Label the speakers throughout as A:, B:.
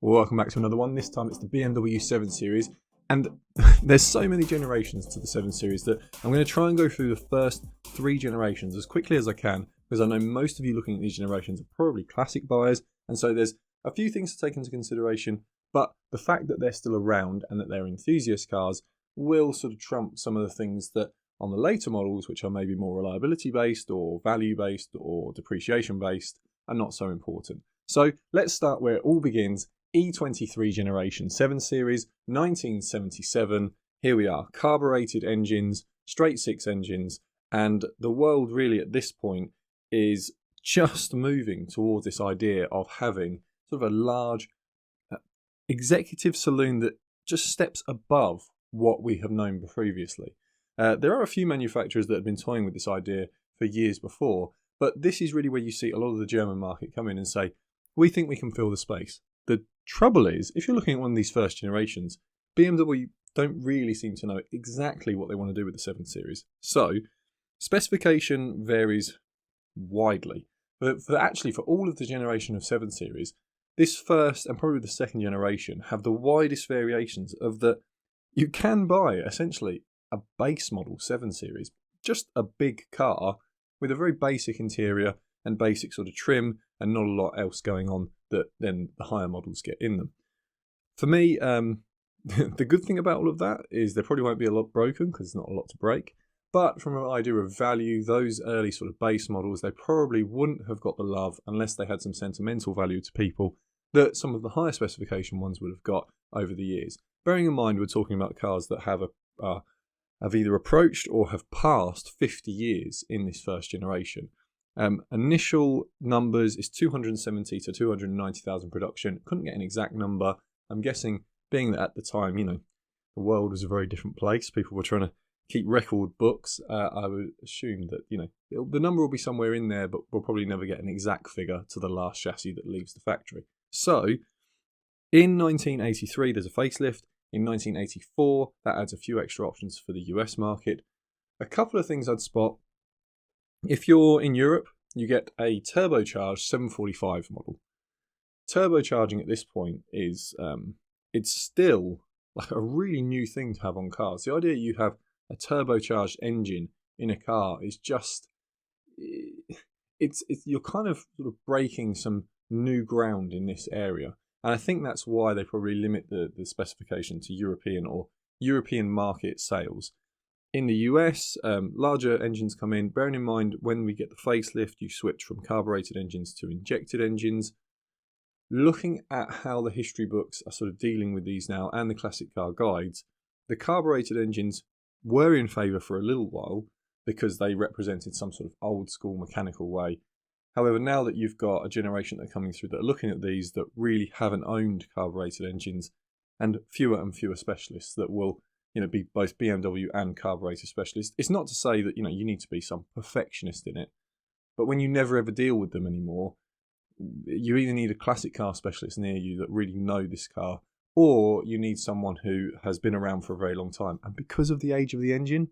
A: Welcome back to another one. This time it's the BMW 7 Series, and there's so many generations to the 7 Series that I'm going to try and go through the first 3 generations as quickly as I can, because I know most of you looking at these generations are probably classic buyers, and so there's a few things to take into consideration, but the fact that they're still around and that they're enthusiast cars will sort of trump some of the things that on the later models, which are maybe more reliability based or value based or depreciation based, are not so important. So let's start where it all begins. E23 generation 7 Series, 1977. Here we are, carbureted engines, straight 6 engines, and the world really at this point is just moving towards this idea of having sort of a large executive saloon that just steps above what we have known previously. There are a few manufacturers that have been toying with this idea for years before, but this is really where you see a lot of the German market come in and say, we think we can fill the space. The trouble is, if you're looking at one of these first generations, BMW don't really seem to know exactly what they want to do with the 7 Series. So, specification varies widely. But for all of the generation of 7 Series, this first and probably the second generation have the widest variations of that you can buy essentially a base model 7 Series, just a big car with a very basic interior and basic sort of trim and not a lot else going on that then the higher models get in them. For me, the good thing about all of that is there probably won't be a lot broken because there's not a lot to break. But from an idea of value, those early sort of base models, they probably wouldn't have got the love unless they had some sentimental value to people that some of the higher specification ones would have got over the years. Bearing in mind we're talking about cars that have either approached or have passed 50 years in this first generation. Initial numbers is 270 to 290,000 production. Couldn't get an exact number. I'm guessing, being that at the time, the world was a very different place. People were trying to keep record books. I would assume that, the number will be somewhere in there, but we'll probably never get an exact figure to the last chassis that leaves the factory. So, in 1983, there's a facelift. In 1984, that adds a few extra options for the US market. A couple of things I'd spot. If you're in Europe, you get a turbocharged 745 model. Turbocharging at this point is, it's still like a really new thing to have on cars. The idea you have a turbocharged engine in a car is just, you're kind of sort of breaking some new ground in this area. And I think that's why they probably limit the specification to European or European market sales. In the US, larger engines come in. Bearing in mind, when we get the facelift, you switch from carbureted engines to injected engines. Looking at how the history books are sort of dealing with these now and the classic car guides, the carbureted engines were in favour for a little while because they represented some sort of old school mechanical way. However, now that you've got a generation that are coming through that are looking at these that really haven't owned carbureted engines, and fewer specialists that will be both BMW and carburetor specialists. It's not to say that, you need to be some perfectionist in it, but when you never ever deal with them anymore, you either need a classic car specialist near you that really know this car, or you need someone who has been around for a very long time. And because of the age of the engine,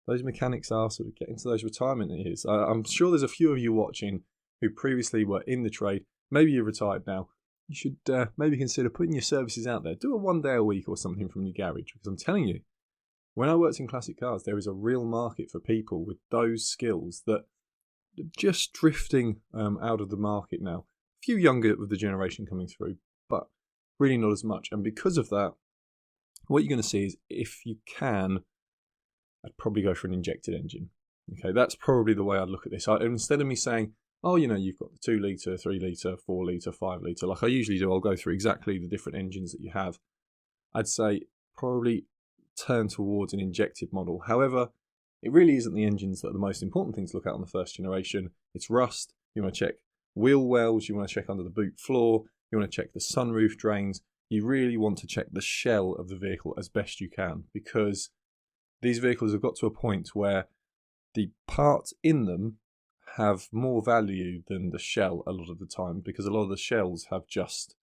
A: those mechanics are sort of getting to those retirement years. I'm sure there's a few of you watching who previously were in the trade. Maybe you're retired now. You should maybe consider putting your services out there. Do a 1 day a week or something from your garage. Because I'm telling you, when I worked in classic cars, there is a real market for people with those skills that are just drifting out of the market now. A few younger of the generation coming through, but really not as much. And because of that, what you're going to see is, if you can, I'd probably go for an injected engine. Okay, that's probably the way I'd look at this. Instead of me saying, oh, you've got the 2 litre, 3 litre, 4 litre, 5 litre, like I usually do, I'll go through exactly the different engines that you have. I'd say probably turn towards an injected model. However, it really isn't the engines that are the most important thing to look at on the first generation. It's rust. You want to check wheel wells. You want to check under the boot floor. You want to check the sunroof drains. You really want to check the shell of the vehicle as best you can, because these vehicles have got to a point where the parts in them have more value than the shell a lot of the time, because a lot of the shells have just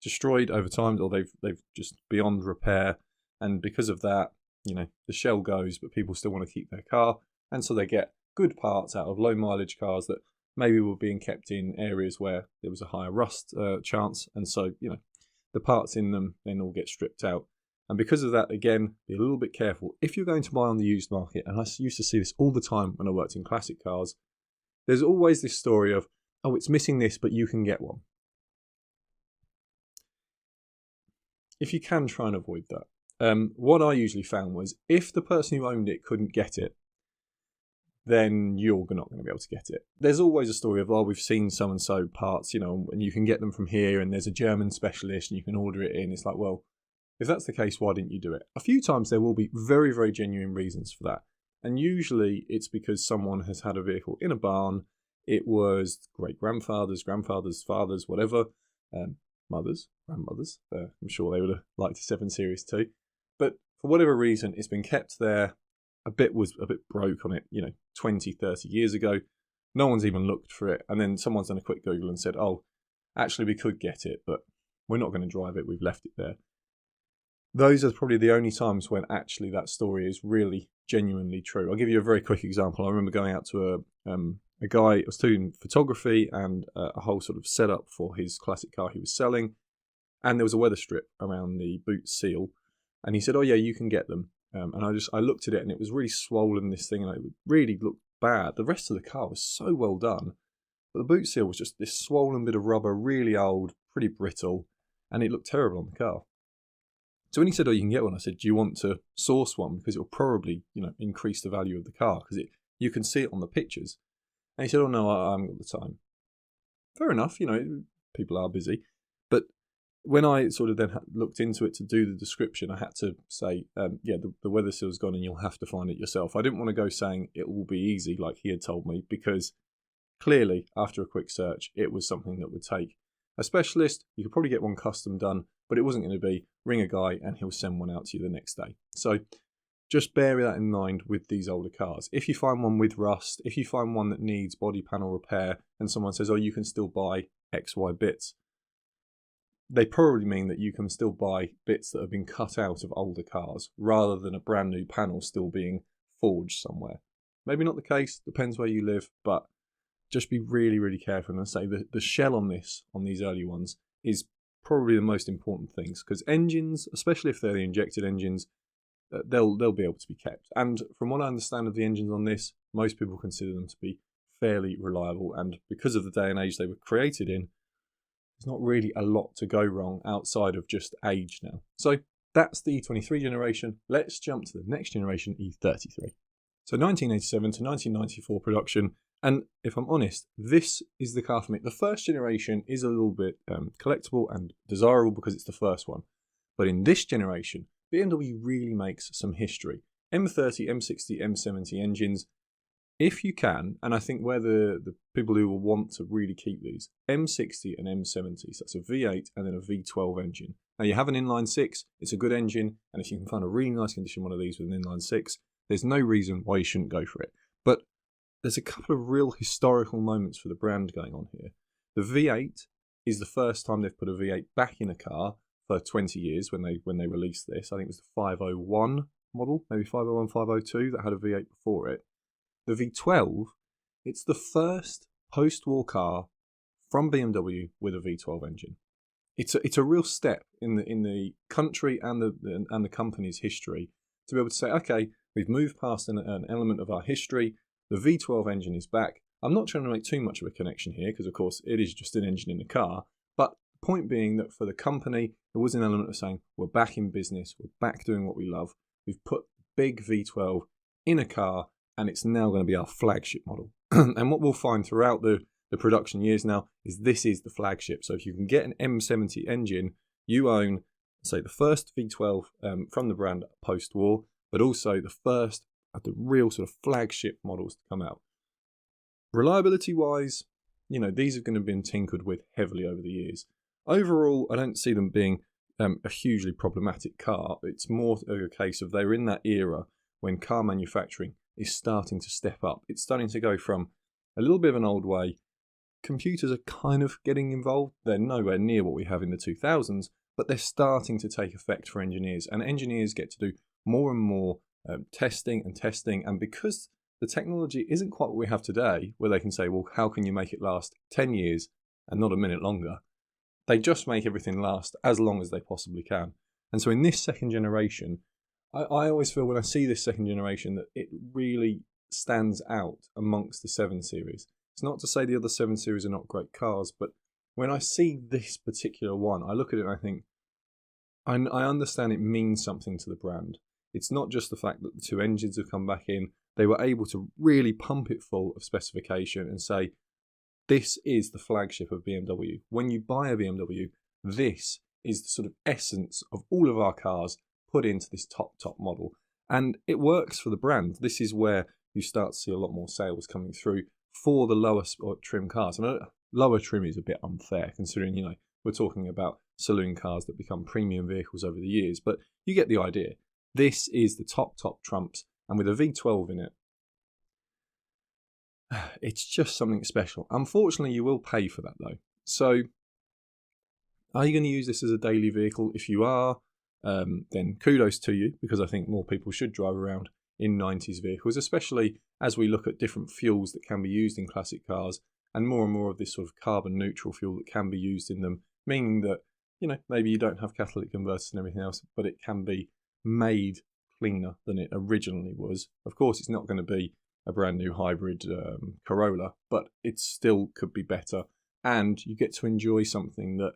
A: destroyed over time, or they've just beyond repair, and because of that, the shell goes, but people still want to keep their car, and so they get good parts out of low mileage cars that maybe were being kept in areas where there was a higher rust chance, and so the parts in them then all get stripped out. And because of that, again, be a little bit careful. If you're going to buy on the used market, and I used to see this all the time when I worked in classic cars, there's always this story of, oh, it's missing this, but you can get one. If you can, try and avoid that. What I usually found was, if the person who owned it couldn't get it, then you're not going to be able to get it. There's always a story of, oh, we've seen so-and-so parts, you know, and you can get them from here, and there's a German specialist, and you can order it in. It's like, well, if that's the case, why didn't you do it? A few times there will be very, very genuine reasons for that. And usually it's because someone has had a vehicle in a barn. It was great-grandfathers, grandfathers, fathers, whatever, mothers, grandmothers. I'm sure they would have liked a 7 Series too. But for whatever reason, it's been kept there. Was a bit broke on it, 20, 30 years ago. No one's even looked for it. And then someone's done a quick Google and said, oh, actually we could get it, but we're not going to drive it. We've left it there. Those are probably the only times when actually that story is really genuinely true. I'll give you a very quick example. I remember going out to a guy who was doing photography and a whole sort of setup for his classic car he was selling. And there was a weather strip around the boot seal. And he said, oh yeah, you can get them. And I looked at it and it was really swollen, this thing, and it really looked bad. The rest of the car was so well done. But the boot seal was just this swollen bit of rubber, really old, pretty brittle, and it looked terrible on the car. So when he said, oh, you can get one, I said, do you want to source one? Because it will probably, increase the value of the car, because you can see it on the pictures. And he said, oh, no, I haven't got the time. Fair enough, people are busy. But when I sort of then looked into it to do the description, I had to say, yeah, the weather seal's gone and you'll have to find it yourself. I didn't want to go saying it will be easy like he had told me, because clearly, after a quick search, it was something that would take a specialist. You could probably get one custom done, but it wasn't going to be ring a guy and he'll send one out to you the next day. So just bear that in mind with these older cars. If you find one with rust, if you find one that needs body panel repair and someone says, oh, you can still buy XY bits, they probably mean that you can still buy bits that have been cut out of older cars rather than a brand new panel still being forged somewhere. Maybe not the case, depends where you live, but just be really, really careful. And I say the shell on these early ones, is probably the most important things, because engines, especially if they're the injected engines, they'll be able to be kept. And from what I understand of the engines on this, most people consider them to be fairly reliable. And because of the day and age they were created in, there's not really a lot to go wrong outside of just age now. So that's the E23 generation. Let's jump to the next generation, E33. So 1987 to 1994 production. And if I'm honest, this is the car for me. The first generation is a little bit collectible and desirable because it's the first one. But in this generation, BMW really makes some history. M30, M60, M70 engines, if you can, and I think where the people who will want to really keep these, M60 and M70, so that's a V8 and then a V12 engine. Now you have an inline 6, it's a good engine, and if you can find a really nice condition one of these with an inline 6, there's no reason why you shouldn't go for it. But there's a couple of real historical moments for the brand going on here. The V8 is the first time they've put a V8 back in a car for 20 years when they released this. I think it was the 501 model, maybe 501, 502 that had a V8 before it. The V12, it's the first post-war car from BMW with a V12 engine. It's a real step in the country and the company's history to be able to say, okay, we've moved past an element of our history. The V12 engine is back. I'm not trying to make too much of a connection here because, of course, it is just an engine in a car. But the point being that for the company, there was an element of saying, we're back in business. We're back doing what we love. We've put big V12 in a car, and it's now going to be our flagship model. And what we'll find throughout the production years now is this is the flagship. So if you can get an M70 engine, you own, say, the first V12 from the brand post-war, but also the first of the real sort of flagship models to come out. Reliability-wise, these are going to have been tinkered with heavily over the years. Overall, I don't see them being a hugely problematic car. It's more of a case of they're in that era when car manufacturing is starting to step up. It's starting to go from a little bit of an old way. Computers are kind of getting involved. They're nowhere near what we have in the 2000s, but they're starting to take effect for engineers. And engineers get to do more and more testing. And because the technology isn't quite what we have today, where they can say, well, how can you make it last 10 years and not a minute longer? They just make everything last as long as they possibly can. And so in this second generation, I always feel when I see this second generation that it really stands out amongst the 7 Series. It's not to say the other 7 Series are not great cars, but when I see this particular one, I look at it and I think, I understand it means something to the brand. It's not just the fact that the 2 engines have come back in. They were able to really pump it full of specification and say, this is the flagship of BMW. When you buy a BMW, this is the sort of essence of all of our cars put into this top model. And it works for the brand. This is where you start to see a lot more sales coming through for the lower trim cars. And lower trim is a bit unfair considering, you know, we're talking about saloon cars that become premium vehicles over the years, but you get the idea. This is the top trumps, and with a V12 in it, it's just something special. Unfortunately, you will pay for that though. So, are you going to use this as a daily vehicle? If you are, then kudos to you, because I think more people should drive around in 90s vehicles, especially as we look at different fuels that can be used in classic cars, and more of this sort of carbon neutral fuel that can be used in them, meaning that, you know, maybe you don't have catalytic converters and everything else, but it can be made cleaner than it originally was. Of course, it's not going to be a brand new hybrid Corolla, but it still could be better, and you get to enjoy something that,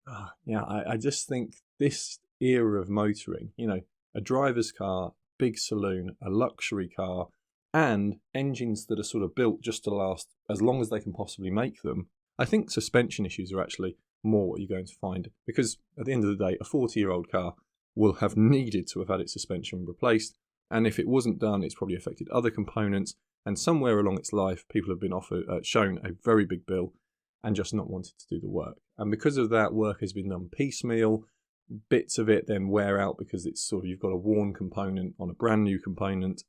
A: I just think this era of motoring, you know, a driver's car, big saloon, a luxury car, and engines that are sort of built just to last as long as they can possibly make them. I think suspension issues are actually more what you're going to find, because at the end of the day, a 40-year-old car will have needed to have had its suspension replaced, and if it wasn't done, it's probably affected other components, and somewhere along its life, people have been shown a very big bill and just not wanted to do the work. And because of that, work has been done piecemeal. Bits of it then wear out because it's sort of, you've got a worn component on a brand new component.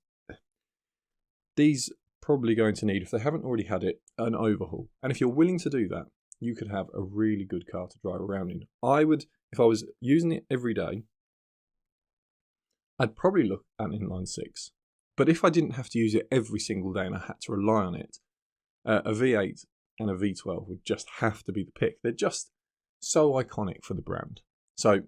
A: These probably going to need, if they haven't already had it, an overhaul. And if you're willing to do that, you could have a really good car to drive around in. I would, if I was using it every day, I'd probably look at an inline 6. But if I didn't have to use it every single day and I had to rely on it, a V8 and a V12 would just have to be the pick. They're just so iconic for the brand. So,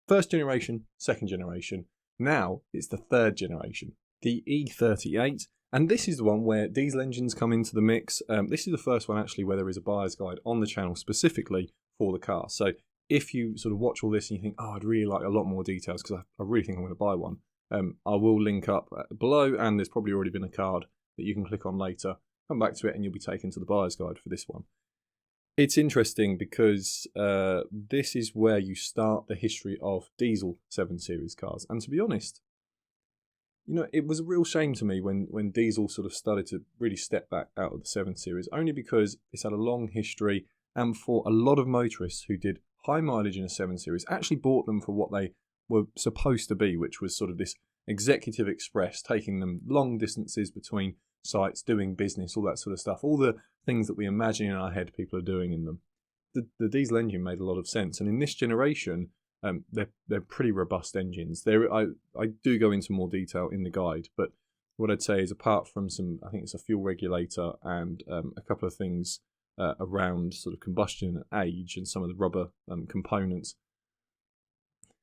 A: first generation, second generation. Now it's the third generation, the E38. And this is the one where diesel engines come into the mix. This is the first one actually where there is a buyer's guide on the channel specifically for the car. So if you sort of watch all this and you think, oh, I'd really like a lot more details because I really think I'm going to buy one, I will link up below, and there's probably already been a card that you can click on later. Come back to it and you'll be taken to the buyer's guide for this one. It's interesting because this is where you start the history of diesel 7 Series cars. And to be honest, you know, it was a real shame to me when diesel sort of started to really step back out of the 7 Series, only because it's had a long history, and for a lot of motorists who did high mileage in a 7 Series actually bought them for what they were supposed to be, which was sort of this executive express, taking them long distances between sites, doing business, all that sort of stuff, all the things that we imagine in our head people are doing in them. The diesel engine made a lot of sense, and in this generation, they're pretty robust engines. I do go into more detail in the guide, but what I'd say is, apart from some, I think it's a fuel regulator and a couple of things around sort of combustion and age and some of the rubber components,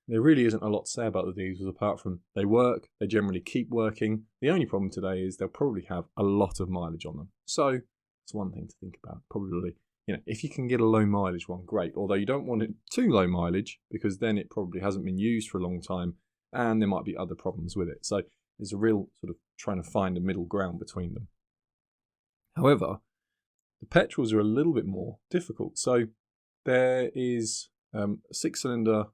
A: there really isn't a lot to say about the diesels apart from they work, they generally keep working. The only problem today is they'll probably have a lot of mileage on them. So it's one thing to think about. Probably, you know, if you can get a low mileage one, great. Although you don't want it too low mileage, because then it probably hasn't been used for a long time and there might be other problems with it. So there's a real sort of trying to find a middle ground between them. However, the petrols are a little bit more difficult. So there is a 6-cylinder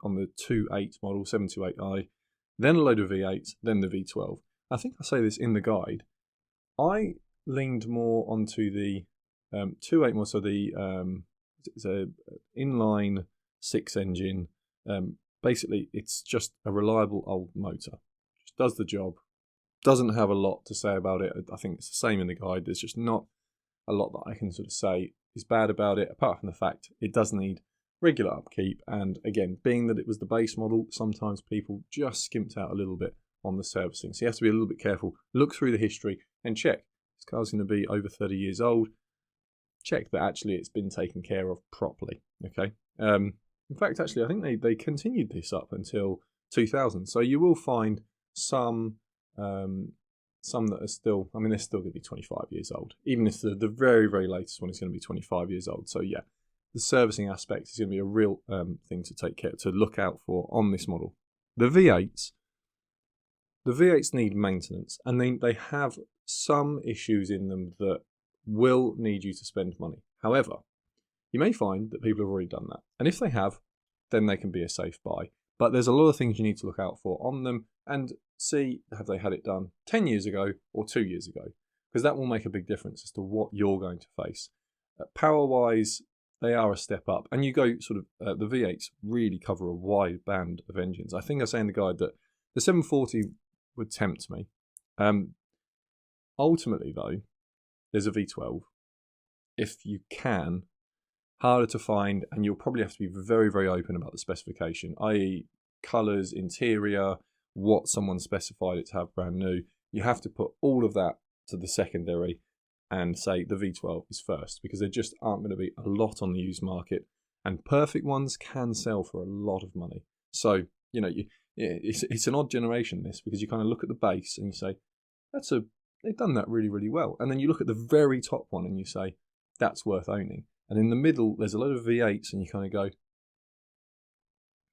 A: on the 2.8 model, 728i, then a load of V8s, then the V12. I think I say this in the guide. I leaned more onto the 2.8 model, so it's a inline 6 engine. Basically, it's just a reliable old motor. Just does the job. Doesn't have a lot to say about it. I think it's the same in the guide. There's just not a lot that I can sort of say is bad about it, apart from the fact it does need regular upkeep, and again, being that it was the base model, sometimes people just skimped out a little bit on the servicing, so you have to be a little bit careful. Look through the history and check, this car's going to be over 30 years old. check that actually it's been taken care of properly. Okay. In fact, actually, I think they continued this up until 2000. So you will find some that are still, I mean, they're still going to be 25 years old, even if the very, very latest one is going to be 25 years old. So yeah, the servicing aspect is going to be a real thing to look out for on this model. The V8s need maintenance, and they have some issues in them that will need you to spend money. However, you may find that people have already done that, and if they have, then they can be a safe buy. But there's a lot of things you need to look out for on them and see, have they had it done 10 years ago or 2 years ago? Because that will make a big difference as to what you're going to face. Power-wise, they are a step up, and you go sort of, the V8s really cover a wide band of engines. I think I say in the guide that the 740 would tempt me. Ultimately, though, there's a V12. If you can, harder to find, and you'll probably have to be very, very open about the specification, i.e. colours, interior, what someone specified it to have brand new. You have to put all of that to the secondary and say the V12 is first, because there just aren't going to be a lot on the used market, and perfect ones can sell for a lot of money. So, you know, it's an odd generation, this, because you kind of look at the base and you say, they've done that really, really well. And then you look at the very top one and you say, that's worth owning. And in the middle, there's a lot of V8s, and you kind of go,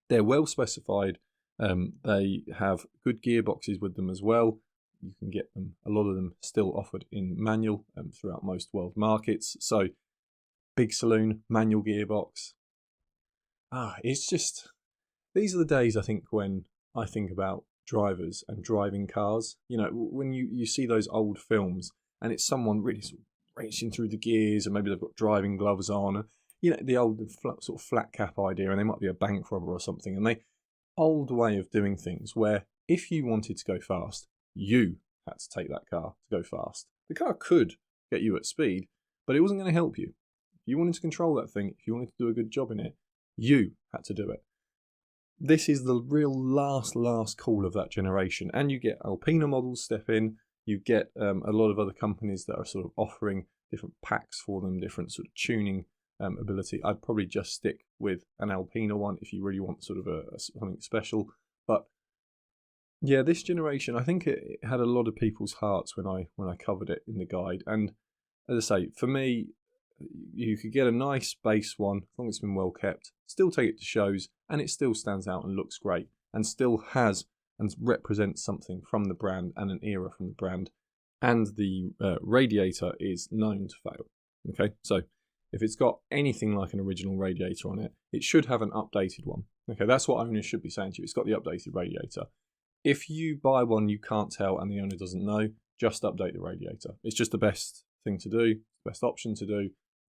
A: they're well specified. They have good gearboxes with them as well. You can get them, a lot of them still offered in manual throughout most world markets. So big saloon, manual gearbox. It's just, these are the days, I think, when I think about drivers and driving cars. You know, when you see those old films and it's someone really sort of racing through the gears, and maybe they've got driving gloves on, you know, the old sort of flat cap idea, and they might be a bank robber or something, and old way of doing things where if you wanted to go fast, you had to take that car to go fast. The car could get you at speed, but it wasn't going to help you. If you wanted to control that thing, if you wanted to do a good job in it, you had to do it. This is the real last call of that generation, and you get Alpina models step in. You get a lot of other companies that are sort of offering different packs for them, different sort of tuning ability. I'd probably just stick with an Alpina one if you really want sort of something special. But yeah, this generation, I think it had a lot of people's hearts when I covered it in the guide. And as I say, for me, you could get a nice base one, as long as it's been well kept, still take it to shows, and it still stands out and looks great, and still has and represents something from the brand and an era from the brand, and the radiator is known to fail. Okay, so if it's got anything like an original radiator on it, it should have an updated one. Okay, that's what owners should be saying to you. It's got the updated radiator. If you buy one you can't tell and the owner doesn't know, just update the radiator. It's just the best thing to do, the best option to do.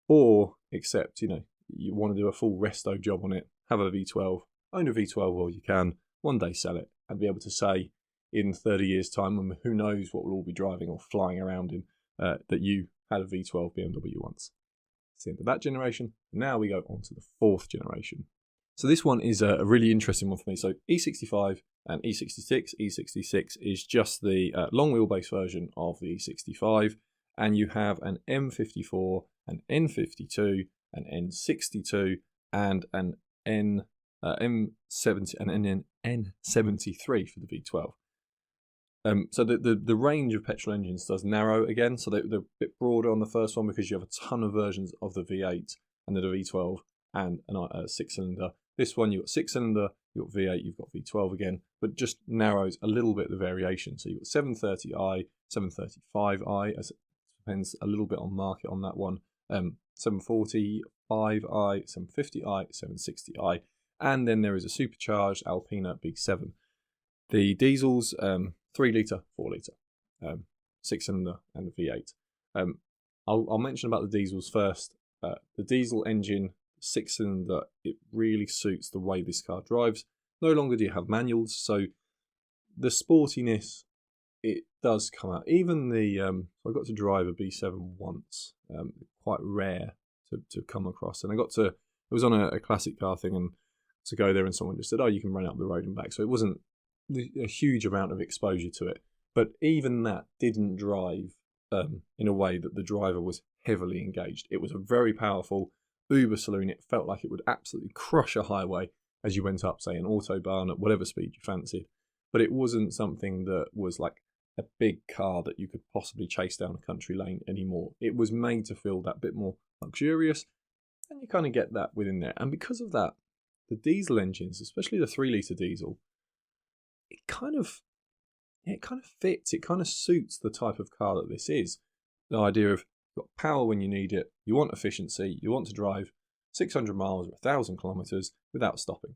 A: Or, except, you know, you want to do a full resto job on it, have a V12, own a V12 while you can, one day sell it, and be able to say in 30 years' time, when who knows what we'll all be driving or flying around in, that you had a V12 BMW once. It's the end of that generation. Now we go on to the fourth generation. So this one is a really interesting one for me. So E65 and E66. E66 is just the long wheelbase version of the E65, and you have an M54, an N52, an N62, and an M70 and an N73 for the V12. So the range of petrol engines does narrow again, so they're a bit broader on the first one because you have a ton of versions of the V8 and the V12 and a six-cylinder. This one you've got six-cylinder, you've got V8, you've got V12 again, but just narrows a little bit the variation. So you've got 730i, 735i, as it depends a little bit on market on that one, 745i, 750i, 760i, and then there is a supercharged Alpina B7. The diesels, 3 litre, 4 litre, 6-cylinder and a V8. I'll mention about the diesels first. The diesel engine, 6-cylinder, it really suits the way this car drives. No longer do you have manuals, so the sportiness, it does come out. Even the, I got to drive a B7 once, quite rare to come across. And it was on a classic car thing, and to go there and someone just said, oh, you can run up the road and back. So it wasn't a huge amount of exposure to it. But even that didn't drive in a way that the driver was heavily engaged. It was a very powerful uber saloon. It felt like it would absolutely crush a highway as you went up, say, an autobahn at whatever speed you fancied. But it wasn't something that was like a big car that you could possibly chase down a country lane anymore. It was made to feel that bit more luxurious, and you kind of get that within there. And because of that, the diesel engines, especially the 3-litre diesel, it kind of fits, it kind of suits the type of car that this is. The idea of you've got power when you need it, you want efficiency, you want to drive 600 miles or 1,000 kilometres without stopping.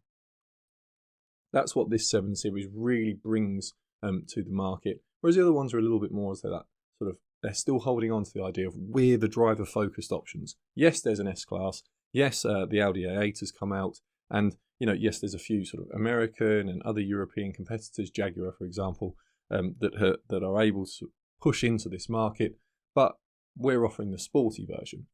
A: That's what this 7 Series really brings to the market, whereas the other ones are a little bit more as that sort of, they're still holding on to the idea of we're the driver-focused options. Yes, there's an S-Class. Yes, the Audi A8 has come out, and yes, there's a few sort of American and other European competitors, Jaguar, for example, that are able to push into this market, but we're offering the sporty version.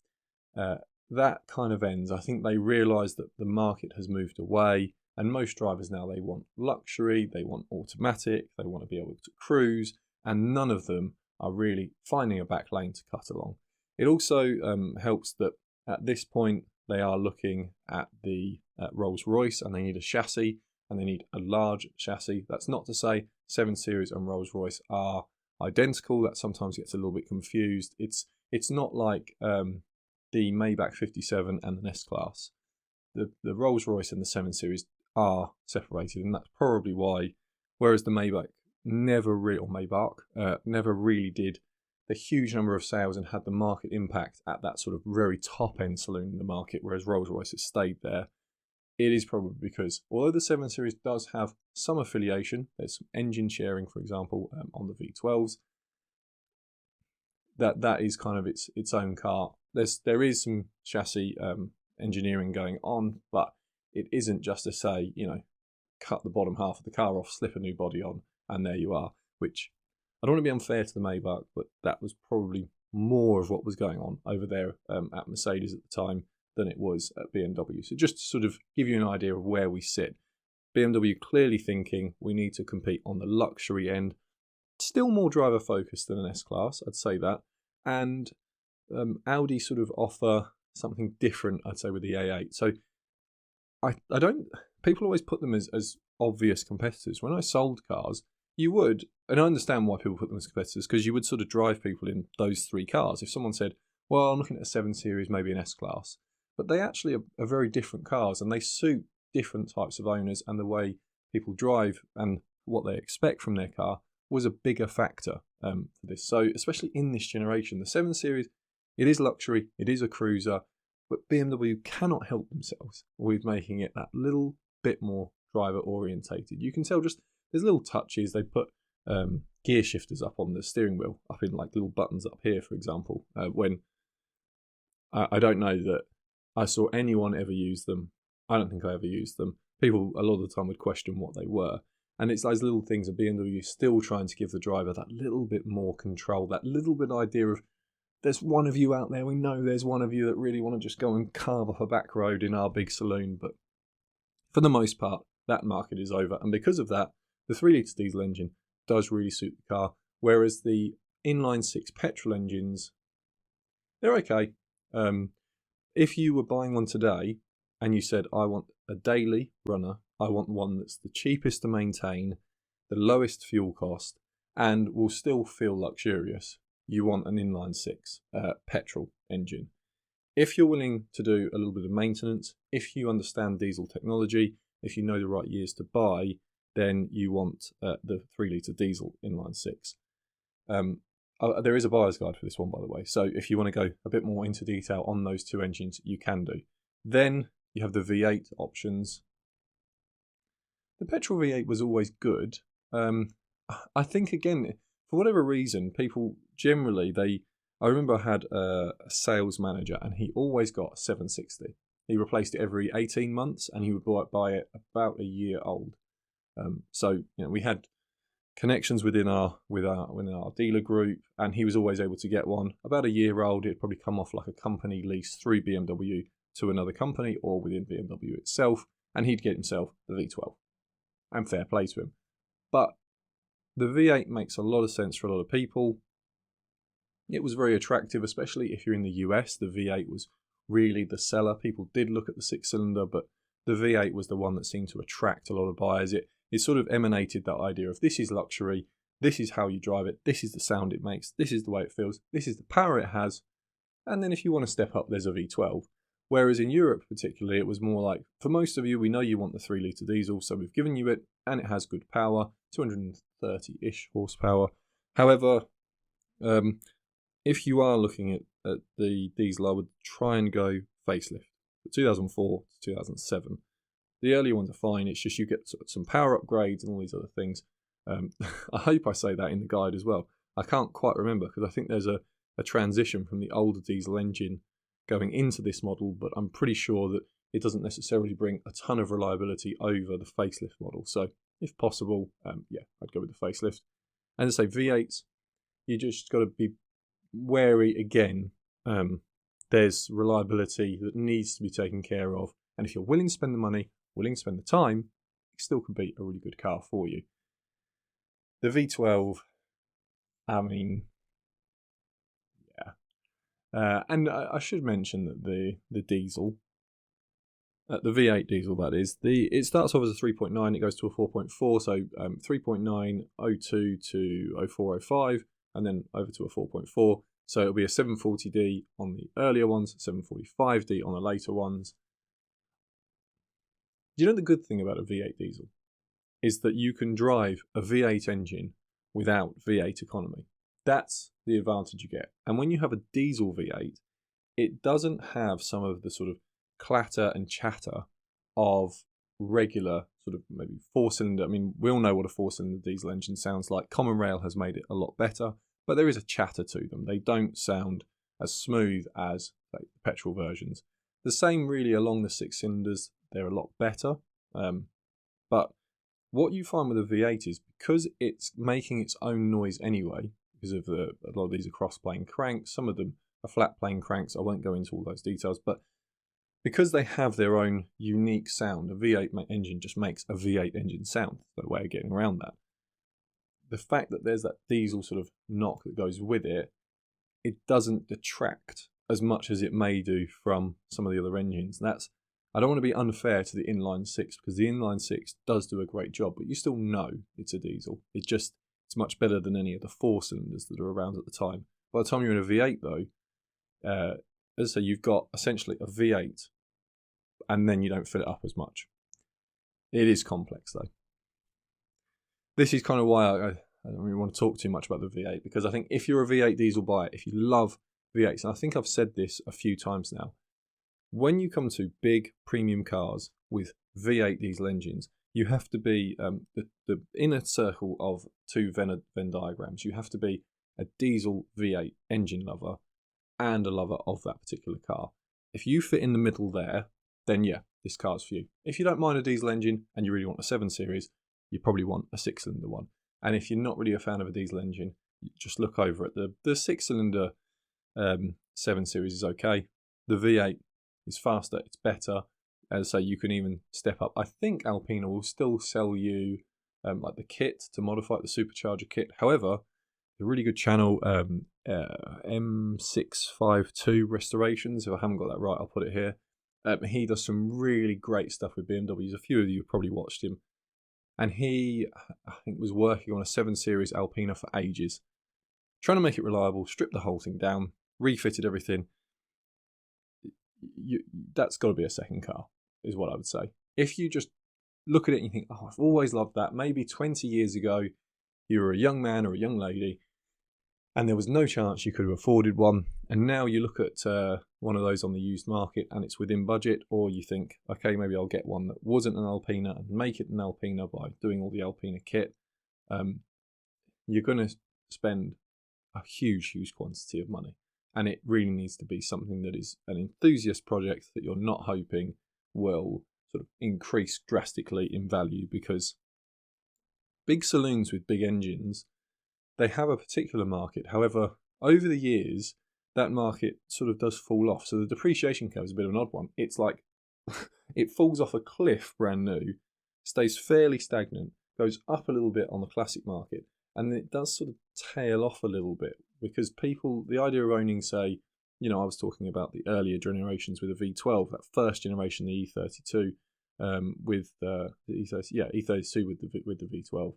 A: That kind of ends. I think they realise that the market has moved away, and most drivers now, they want luxury, they want automatic, they want to be able to cruise, and none of them are really finding a back lane to cut along. It also helps that at this point they are looking at the Rolls-Royce, and they need a chassis, and they need a large chassis. That's not to say 7 Series and Rolls-Royce are identical. That sometimes gets a little bit confused. It's not like the Maybach 57 and the S-Class. The Rolls-Royce and the 7 Series are separated, and that's probably why, whereas the Maybach never really did the huge number of sales and had the market impact at that sort of very top end saloon in the market, whereas Rolls-Royce has stayed there. It is probably because although the 7 Series does have some affiliation, there's some engine sharing, for example, on the V12s, that is kind of its own car. There is some chassis engineering going on, but it isn't just to say, cut the bottom half of the car off, slip a new body on, and there you are, which I don't want to be unfair to the Maybach, but that was probably more of what was going on over there at Mercedes at the time than it was at BMW. So just to sort of give you an idea of where we sit, BMW clearly thinking we need to compete on the luxury end, still more driver focused than an S-Class, I'd say that, and Audi sort of offer something different, I'd say, with the A8. So I don't, people always put them as obvious competitors. When I sold cars, you would, and I understand why people put them as competitors, because you would sort of drive people in those 3 cars. If someone said, well, I'm looking at a 7 Series, maybe an S-Class, but they actually are very different cars, and they suit different types of owners, and the way people drive and what they expect from their car was a bigger factor for this. So especially in this generation, the 7 Series, it is luxury, it is a cruiser, but BMW cannot help themselves with making it that little bit more driver orientated. You can tell just there's little touches. They put gear shifters up on the steering wheel, up in like little buttons up here, for example. When I don't know that I saw anyone ever use them. I don't think I ever used them. People a lot of the time would question what they were. And it's those little things of BMW still trying to give the driver that little bit more control, that little bit idea of, there's one of you out there, we know there's one of you that really want to just go and carve off a back road in our big saloon. But for the most part, that market is over. And because of that, the 3-litre diesel engine does really suit the car, whereas the inline-6 petrol engines, they're okay. If you were buying one today and you said, I want a daily runner, I want one that's the cheapest to maintain, the lowest fuel cost, and will still feel luxurious, you want an inline-6 petrol engine. If you're willing to do a little bit of maintenance, if you understand diesel technology, if you know the right years to buy, then you want the 3-litre diesel inline-6. There is a buyer's guide for this one, by the way, so if you want to go a bit more into detail on those 2 engines, you can do. Then you have the V8 options. The petrol V8 was always good. I think, again, for whatever reason, people generally, I remember I had a sales manager, and he always got a 760. He replaced it every 18 months, and he would buy it about a year old. So we had connections within our dealer group, and he was always able to get one about a year old. It'd probably come off like a company lease through BMW to another company or within BMW itself, and he'd get himself the V12. And fair play to him. But the V8 makes a lot of sense for a lot of people. It was very attractive, especially if you're in the US. The V8 was really the seller. People did look at the 6-cylinder, but the V8 was the one that seemed to attract a lot of buyers. It sort of emanated that idea of this is luxury, this is how you drive it, this is the sound it makes, this is the way it feels, this is the power it has, and then if you want to step up, there's a V12. Whereas in Europe particularly, it was more like, for most of you, we know you want the 3-litre diesel, so we've given you it, and it has good power, 230-ish horsepower. However, if you are looking at the diesel, I would try and go facelift. 2004 to 2007. The earlier ones are fine, it's just you get some power upgrades and all these other things. I hope I say that in the guide as well. I can't quite remember because I think there's a transition from the older diesel engine going into this model, but I'm pretty sure that it doesn't necessarily bring a ton of reliability over the facelift model. So if possible, yeah, I'd go with the facelift. And to say V8s, you just got to be wary again. There's reliability that needs to be taken care of, and if you're willing to spend the money, willing to spend the time, it still can be a really good car for you. The V12, I mean, yeah. And I should mention that the diesel, the V8 diesel that is, it starts off as a 3.9, it goes to a 4.4, so 3.9, 02 to 04, 05, and then over to a 4.4. So it'll be a 740D on the earlier ones, 745D on the later ones. Do you know the good thing about a V8 diesel? Is that you can drive a V8 engine without V8 economy. That's the advantage you get. And when you have a diesel V8, it doesn't have some of the sort of clatter and chatter of regular sort of maybe 4-cylinder. I mean, we all know what a 4-cylinder diesel engine sounds like. Common Rail has made it a lot better, but there is a chatter to them. They don't sound as smooth as the petrol versions. The same really along the 6-cylinders. They're a lot better. But what you find with a V8 is because it's making its own noise anyway, because of a lot of these are cross-plane cranks, some of them are flat-plane cranks. I won't go into all those details, but because they have their own unique sound, a V8 engine just makes a V8 engine sound. There's no way of getting around that. The fact that there's that diesel sort of knock that goes with it, it doesn't detract as much as it may do from some of the other engines. And that's, I don't want to be unfair to the inline 6 because the inline 6 does do a great job, but you still know it's a diesel. It's much better than any of the 4-cylinders that are around at the time. By the time you're in a V8 though, as I say, you've got essentially a V8 and then you don't fill it up as much. It is complex though. This is kind of why I don't really want to talk too much about the V8, because I think if you're a V8 diesel buyer, if you love V8s, and I think I've said this a few times now, when you come to big premium cars with V8 diesel engines, you have to be the inner circle of two Venn diagrams. You have to be a diesel V8 engine lover and a lover of that particular car. If you fit in the middle there, then yeah, this car's for you. If you don't mind a diesel engine and you really want a 7 Series, you probably want a 6-cylinder one. And if you're not really a fan of a diesel engine, you just look over at the 6-cylinder 7 Series is okay. The V8 is faster, it's better. As I say, you can even step up. I think Alpina will still sell you like the kit to modify it, the supercharger kit. However, a really good channel, M652 Restorations. If I haven't got that right, I'll put it here. He does some really great stuff with BMWs. A few of you have probably watched him. And he, I think, was working on a 7 Series Alpina for ages. Trying to make it reliable, stripped the whole thing down, refitted everything. That's got to be a second car, is what I would say. If you just look at it and you think, oh, I've always loved that. Maybe 20 years ago, you were a young man or a young lady, and there was no chance you could have afforded one. And now you look at one of those on the used market and it's within budget, or you think, okay, maybe I'll get one that wasn't an Alpina and make it an Alpina by doing all the Alpina kit. You're going to spend a huge, huge quantity of money. And it really needs to be something that is an enthusiast project that you're not hoping will sort of increase drastically in value, because big saloons with big engines, they have a particular market. However, over the years, that market sort of does fall off. So the depreciation curve is a bit of an odd one. It's like it falls off a cliff brand new, stays fairly stagnant, goes up a little bit on the classic market, and it does sort of tail off a little bit because people, the idea of owning, say, you know, I was talking about the earlier generations with a V12, that first generation, the E32, with the E32 with the V12.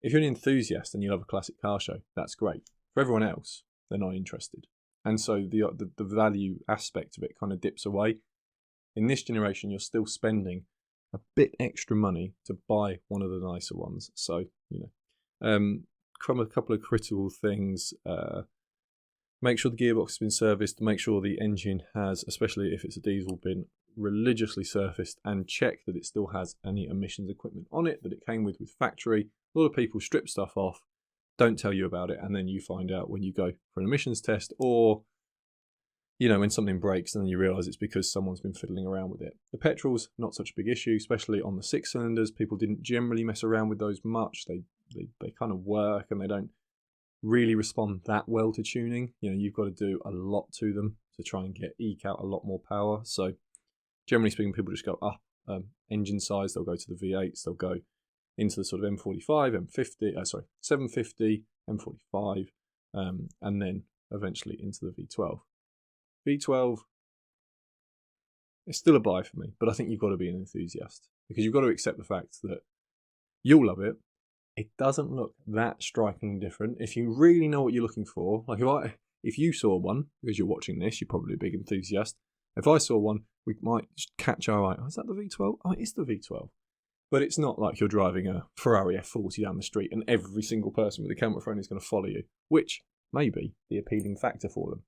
A: If you're an enthusiast and you love a classic car show, that's great. For everyone else, they're not interested, and so the value aspect of it kind of dips away. In this generation, you're still spending a bit extra money to buy one of the nicer ones. So, you know, from a couple of critical things, make sure the gearbox has been serviced, make sure the engine has, especially if it's a diesel, been religiously surfaced, and check that it still has any emissions equipment on it that it came with factory. A lot of people strip stuff off, don't tell you about it, and then you find out when you go for an emissions test, or, you know, when something breaks and then you realise it's because someone's been fiddling around with it. The petrol's not such a big issue, especially on the 6 cylinders. People didn't generally mess around with those much. They kind of work, and they don't really respond that well to tuning. You know, you've got to do a lot to them to try and eke out a lot more power. So generally speaking, people just go up engine size. They'll go to the V8s. They'll go into the sort of M45, M50, 750, M45, and then eventually into the V12. V12, it's still a buy for me, but I think you've got to be an enthusiast, because you've got to accept the fact that you'll love it. It doesn't look that strikingly different. If you really know what you're looking for, like if you saw one, because you're watching this, you're probably a big enthusiast. If I saw one, we might just catch our eye. Oh, is that the V12? Oh, it is the V12. But it's not like you're driving a Ferrari F40 down the street and every single person with a camera phone is going to follow you, which may be the appealing factor for them.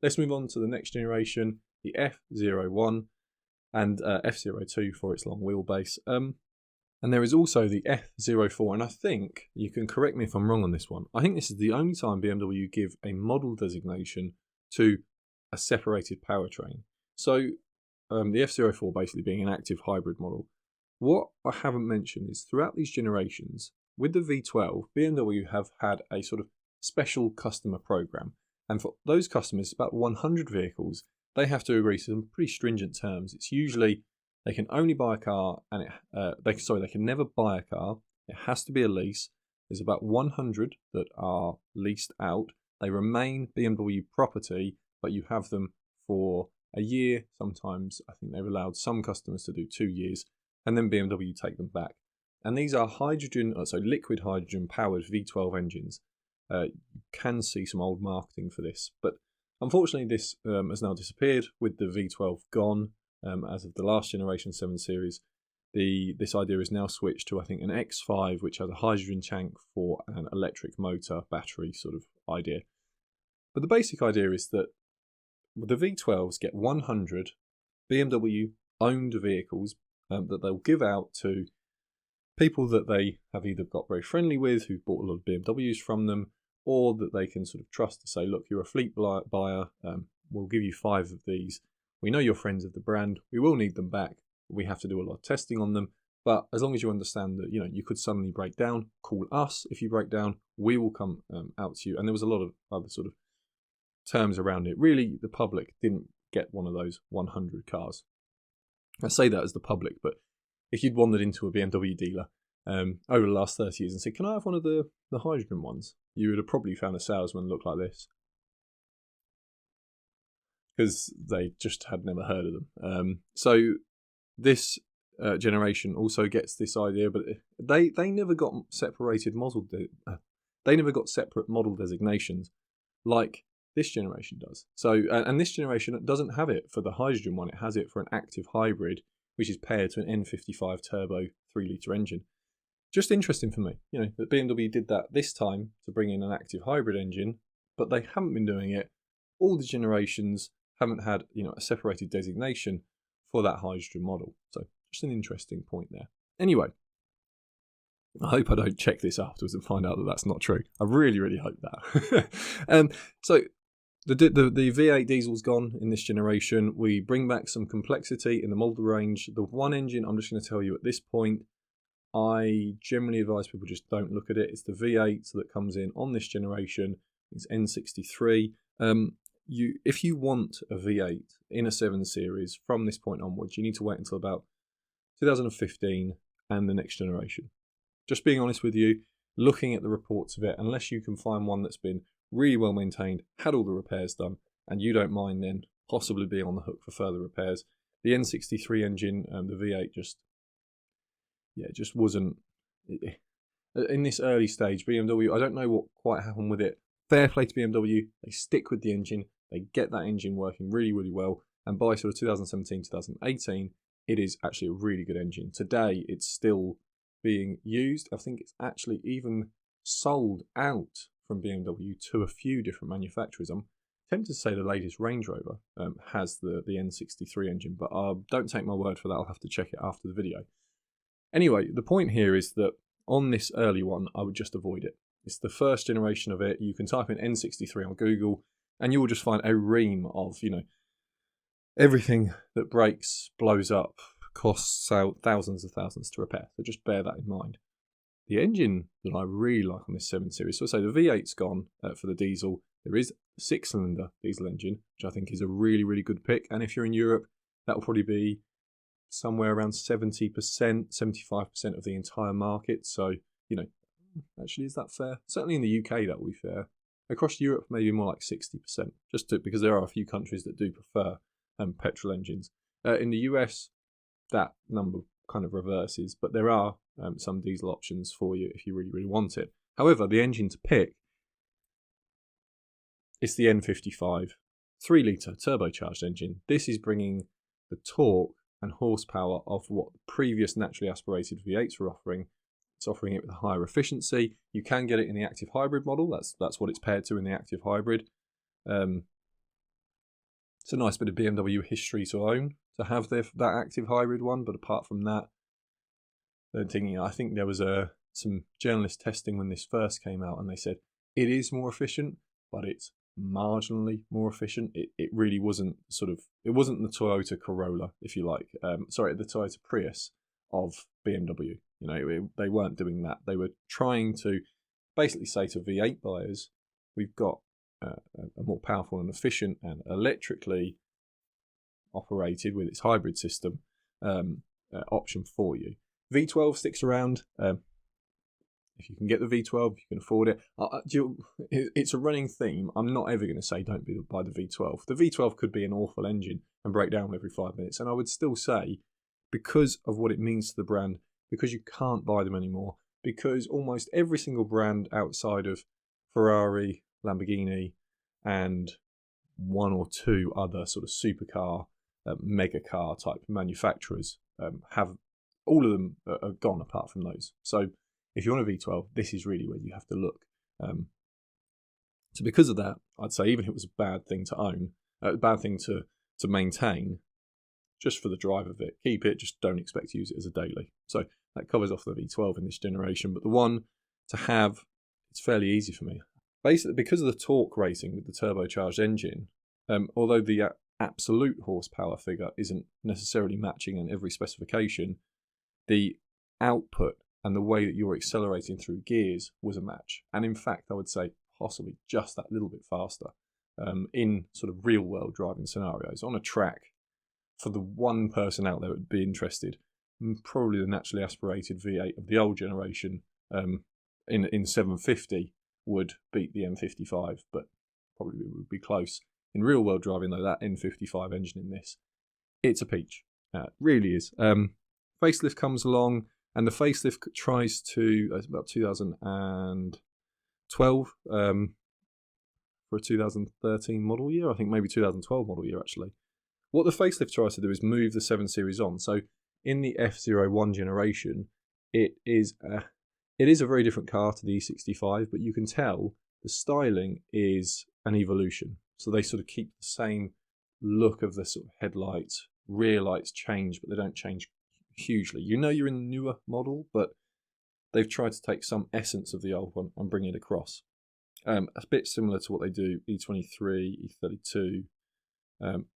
A: Let's move on to the next generation, the F01 and F02 for its long wheelbase. And there is also the F04, and I think, you can correct me if I'm wrong on this one, I think this is the only time BMW give a model designation to a separated powertrain. So the F04 basically being an active hybrid model. What I haven't mentioned is throughout these generations, with the V12, BMW have had a sort of special customer program. And for those customers, about 100 vehicles, they have to agree to some pretty stringent terms. It's usually they can only buy a car, and they can never buy a car. It has to be a lease. There's about 100 that are leased out. They remain BMW property, but you have them for a year. Sometimes I think they've allowed some customers to do 2 years, and then BMW take them back. And these are liquid hydrogen powered V12 engines. You can see some old marketing for this, but unfortunately this has now disappeared with the V12 gone. As of the last generation 7 Series, this idea is now switched to, I think, an X5, which has a hydrogen tank for an electric motor battery sort of idea. But the basic idea is that the V12s get 100 BMW owned vehicles that they'll give out to people that they have either got very friendly with, who've bought a lot of BMWs from them, or that they can sort of trust to say, look, you're a fleet buyer, we'll give you 5 of these. We know you're friends of the brand. We will need them back. We have to do a lot of testing on them. But as long as you understand that, you know, you could suddenly break down, call us if you break down. We will come out to you. And there was a lot of other sort of terms around it. Really, the public didn't get one of those 100 cars. I say that as the public, but if you'd wandered into a BMW dealer over the last 30 years and said, can I have one of the hydrogen ones? You would have probably found a salesman look like this, because they just had never heard of them. So this generation also gets this idea, but they never got separated model. They never got separate model designations like this generation does. So and this generation doesn't have it for the hydrogen one. It has it for an active hybrid, which is paired to an N55 turbo 3-litre engine. Just interesting for me, you know, that BMW did that this time to bring in an active hybrid engine, but they haven't been doing it. All the generations haven't had, you know, a separated designation for that hydrogen model. So just an interesting point there. Anyway, I hope I don't check this afterwards and find out that that's not true. I really, really hope that. So the V8 diesel's gone in this generation. We bring back some complexity in the model range. The one engine, I'm just going to tell you at this point, I generally advise people just don't look at it. It's the V8 that comes in on this generation. It's N63. If you want a V8 in a 7 Series from this point onwards, you need to wait until about 2015 and the next generation. Just being honest with you, looking at the reports of it, unless you can find one that's been really well maintained, had all the repairs done, and you don't mind then possibly being on the hook for further repairs. The N63 engine, the V8 just wasn't, in this early stage, BMW, I don't know what quite happened with it. Fair play to BMW, they stick with the engine, they get that engine working really, really well, and by sort of 2017, 2018, it is actually a really good engine. Today, it's still being used. I think it's actually even sold out from BMW to a few different manufacturers. I'm tempted to say the latest Range Rover has the N63 engine, but don't take my word for that. I'll have to check it after the video. Anyway, the point here is that on this early one, I would just avoid it. It's the first generation of it. You can type in N63 on Google, and you will just find a ream of, everything that breaks, blows up, costs out thousands of thousands to repair. So just bear that in mind. The engine that I really like on this 7 Series, so I say the V8's gone for the diesel. There is a 6-cylinder diesel engine, which I think is a really, really good pick. And if you're in Europe, that will probably be somewhere around 70%, 75% of the entire market. So, actually, is that fair? Certainly in the UK, that will be fair. Across Europe, maybe more like 60%, because there are a few countries that do prefer petrol engines. In the US, that number kind of reverses, but there are some diesel options for you if you really, really want it. However, the engine to pick is the N55 3-litre turbocharged engine. This is bringing the torque and horsepower of what the previous naturally aspirated V8s were offering. It's offering it with a higher efficiency. You can get it in the active hybrid model. That's what it's paired to in the active hybrid. It's a nice bit of BMW history to own, to have that active hybrid one. But apart from that, I think there was some journalist testing when this first came out, and they said it is more efficient, but it's marginally more efficient. It really wasn't it wasn't the Toyota Corolla, if you like. The Toyota Prius of BMW. They weren't doing that. They were trying to basically say to V8 buyers, we've got a more powerful and efficient and electrically operated with its hybrid system option for you. V12 sticks around. If you can get the V12, you can afford it. It's a running theme. I'm not ever going to say don't buy the V12. The V12 could be an awful engine and break down every 5 minutes. And I would still say, because of what it means to the brand, because you can't buy them anymore, because almost every single brand outside of Ferrari, Lamborghini, and one or two other sort of supercar, mega car type manufacturers have, all of them are gone apart from those. So if you want a V12, this is really where you have to look. So because of that, I'd say even if it was a bad thing to own, a bad thing to maintain, just for the drive of it, keep it, just don't expect to use it as a daily. So that covers off the V12 in this generation. But the one to have, it's fairly easy for me. Basically, because of the torque rating with the turbocharged engine, although the absolute horsepower figure isn't necessarily matching in every specification, the output and the way that you're accelerating through gears was a match. And in fact, I would say possibly just that little bit faster in sort of real world driving scenarios. On a track, for the one person out there that would be interested, probably the naturally aspirated V8 of the old generation in 750 would beat the N55, but probably would be close. In real world driving though, that N55 engine in this, it's a peach. It really is. Facelift comes along, and the facelift tries to, it's about 2012 for a 2013 model year, I think maybe 2012 model year actually. What the facelift tries to do is move the 7 Series on. So in the F01 generation, it is a very different car to the E65, but you can tell the styling is an evolution. So they sort of keep the same look of the sort of headlights. Rear lights change, but they don't change hugely. You're in the newer model, but they've tried to take some essence of the old one and bring it across. A bit similar to what they do E23, E32,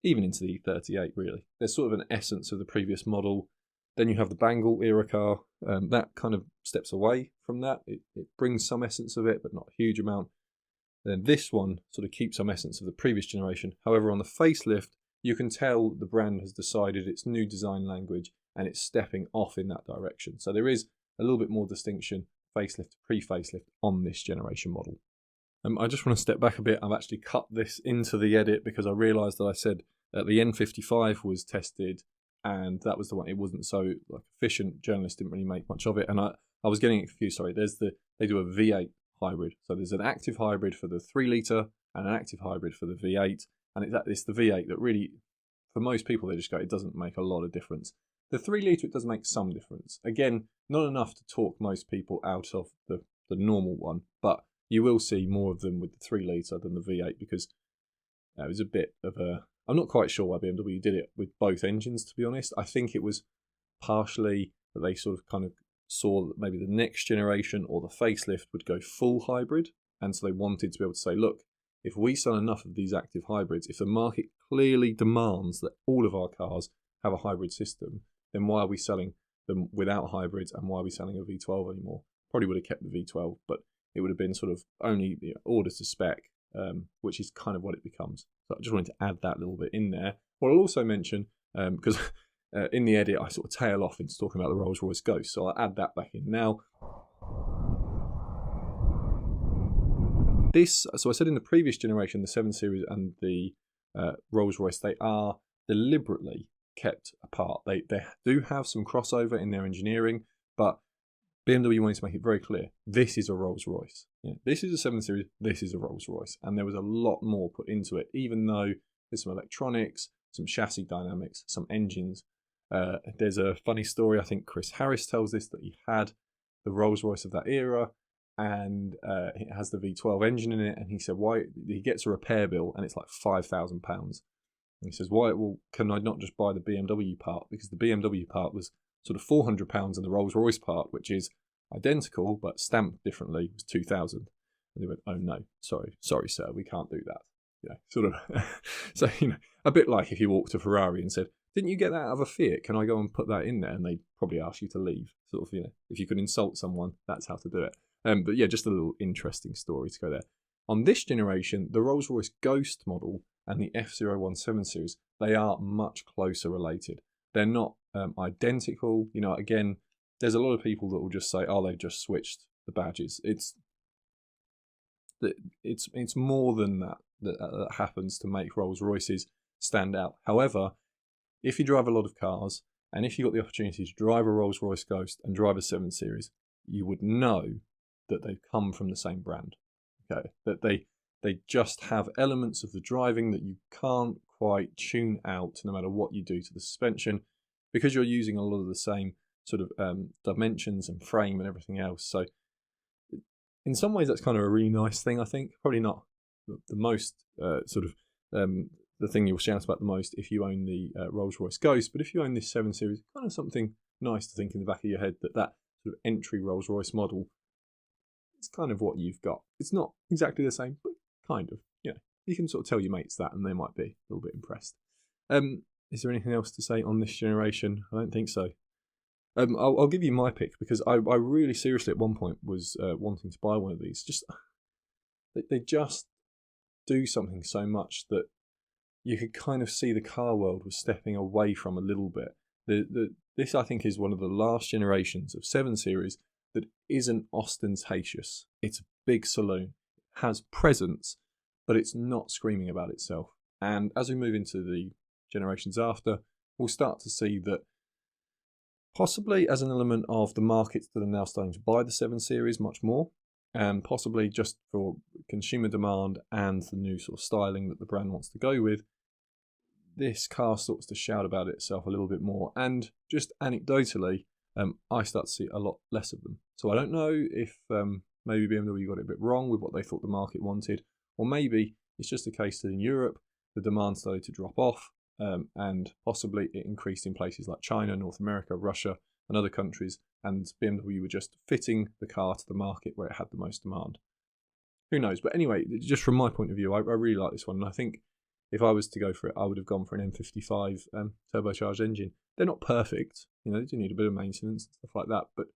A: even into the E38 really. There's sort of an essence of the previous model. Then you have the Bangle era car. That kind of steps away from that. It brings some essence of it, but not a huge amount. Then this one sort of keeps some essence of the previous generation. However, on the facelift, you can tell the brand has decided its new design language and it's stepping off in that direction. So there is a little bit more distinction, facelift to pre-facelift, on this generation model. I just want to step back a bit. I've actually cut this into the edit because I realised that I said that the N55 was tested, and that was the one. It wasn't so like efficient. Journalists didn't really make much of it, and I was getting confused. Sorry, they do a V8 hybrid. So there's an active hybrid for the 3 litre and an active hybrid for the V8, and it's the V8 that really, for most people, they just go, it doesn't make a lot of difference. The 3 litre, it does make some difference. Again, not enough to talk most people out of the normal one, but you will see more of them with the 3 litre than the V8 because it was a bit of a... I'm not quite sure why BMW did it with both engines, to be honest. I think it was partially that they sort of kind of saw that maybe the next generation or the facelift would go full hybrid, and so they wanted to be able to say, look, if we sell enough of these active hybrids, if the market clearly demands that all of our cars have a hybrid system, then why are we selling them without hybrids, and why are we selling a V12 anymore? Probably would have kept the V12, but it would have been sort of only order to spec, which is kind of what it becomes. So I just wanted to add that little bit in there. What I'll also mention, because in the edit I sort of tail off into talking about the Rolls-Royce Ghost, so I'll add that back in now. So I said in the previous generation, the 7 Series and the Rolls-Royce, they are deliberately kept apart. They do have some crossover in their engineering, but BMW wanted to make it very clear, this is a Rolls-Royce. This is a 7 Series, this is a Rolls-Royce. And there was a lot more put into it, even though there's some electronics, some chassis dynamics, some engines. There's a funny story, I think Chris Harris tells this, that he had the Rolls-Royce of that era, and it has the V12 engine in it, and he said, why? He gets a repair bill, and it's like £5,000. And he says, why? Well, can I not just buy the BMW part? Because the BMW part was sort of £400, and the Rolls-Royce part, which is identical but stamped differently, was £2,000. And they went, oh no, sorry sir, we can't do that. Sort of. So a bit like if you walked to Ferrari and said, didn't you get that out of a Fiat? Can I go and put that in there? And they'd probably ask you to leave. Sort of, if you could insult someone, that's how to do it. But yeah, just a little interesting story to go there. On this generation, the Rolls-Royce Ghost model and the F017 series, they are much closer related. They're not identical. Again, there's a lot of people that will just say, oh, they've just switched the badges. It's more than that happens to make Rolls-Royces stand out. However, if you drive a lot of cars, and if you got the opportunity to drive a Rolls-Royce Ghost and drive a 7 Series, you would know that they come from the same brand. Okay, that they just have elements of the driving that you can't quite tune out no matter what you do to the suspension, because you're using a lot of the same sort of dimensions and frame and everything else. So in some ways that's kind of a really nice thing, I think. Probably not the most the thing you'll shout about the most if you own the Rolls-Royce Ghost, but if you own this 7 Series, kind of something nice to think in the back of your head, that sort of entry Rolls-Royce model, it's kind of what you've got. It's not exactly the same, but kind of. You can sort of tell your mates that, and they might be a little bit impressed. Is there anything else to say on this generation? I don't think so. I'll give you my pick, because I really seriously at one point was wanting to buy one of these. They just do something so much that you could kind of see the car world was stepping away from a little bit. This, I think, is one of the last generations of 7 Series that isn't ostentatious. It's a big saloon, it has presence, but it's not screaming about itself. And as we move into the generations after, we'll start to see that possibly as an element of the markets that are now starting to buy the 7 Series much more, and possibly just for consumer demand and the new sort of styling that the brand wants to go with, this car starts to shout about itself a little bit more. And just anecdotally, I start to see a lot less of them. So I don't know if maybe BMW got it a bit wrong with what they thought the market wanted, or maybe it's just a case that in Europe the demand started to drop off, and possibly it increased in places like China, North America, Russia and other countries, and BMW were just fitting the car to the market where it had the most demand. Who knows? But anyway, just from my point of view, I really like this one, and I think if I was to go for it, I would have gone for an M55 turbocharged engine. They're not perfect, they do need a bit of maintenance and stuff like that, but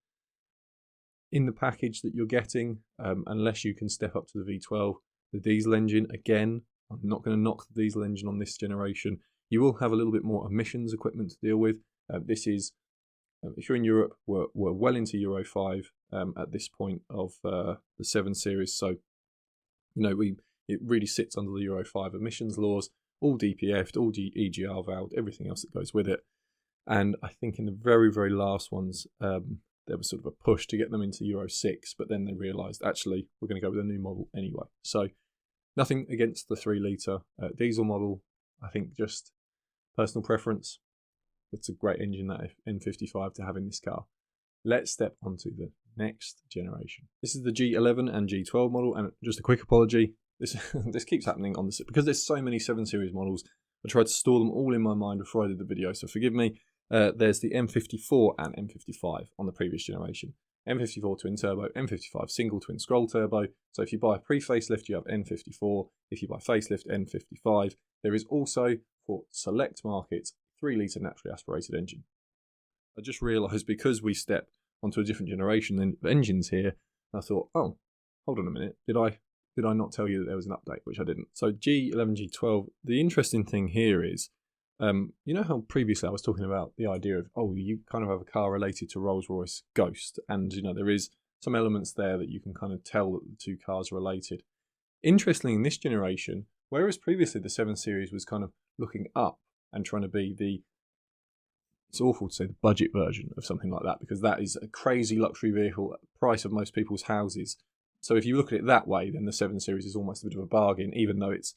A: in the package that you're getting, unless you can step up to the V12, the diesel engine, again, I'm not going to knock the diesel engine on this generation. You will have a little bit more emissions equipment to deal with. This is, if you're in Europe, we're well into Euro 5 at this point of the 7 Series, so You know, it really sits under the Euro 5 emissions laws, all DPF'd, all EGR valved, everything else that goes with it. And I think in the very, very last ones, there was sort of a push to get them into Euro 6, but then they realised, actually, we're going to go with a new model anyway. So nothing against the 3-litre diesel model. I think just personal preference. It's a great engine, that N55, to have in this car. Let's step on to the next generation. This is the G11 and G12 model, and just a quick apology. This keeps happening on the, because there's so many 7 Series models. I tried to store them all in my mind before I did the video, so forgive me. There's the M54 and M55 on the previous generation. M54 twin turbo, M55 single twin scroll turbo. So if you buy a pre-facelift, you have N54. If you buy facelift, N55. There is also, for select markets, 3-litre naturally aspirated engine. I just realised, because we step onto a different generation of engines here, I thought, oh, hold on a minute, did I not tell you that there was an update? Which I didn't. So G11, G12, the interesting thing here is, you know how previously I was talking about the idea of, oh, you kind of have a car related to Rolls-Royce Ghost, and you know there is some elements there that you can kind of tell that the two cars are related. Interestingly, in this generation, whereas previously the 7 Series was kind of looking up and trying to be the, it's awful to say the budget version of something like that, because that is a crazy luxury vehicle at the price of most people's houses. So if you look at it that way, then the 7 Series is almost a bit of a bargain, even though it's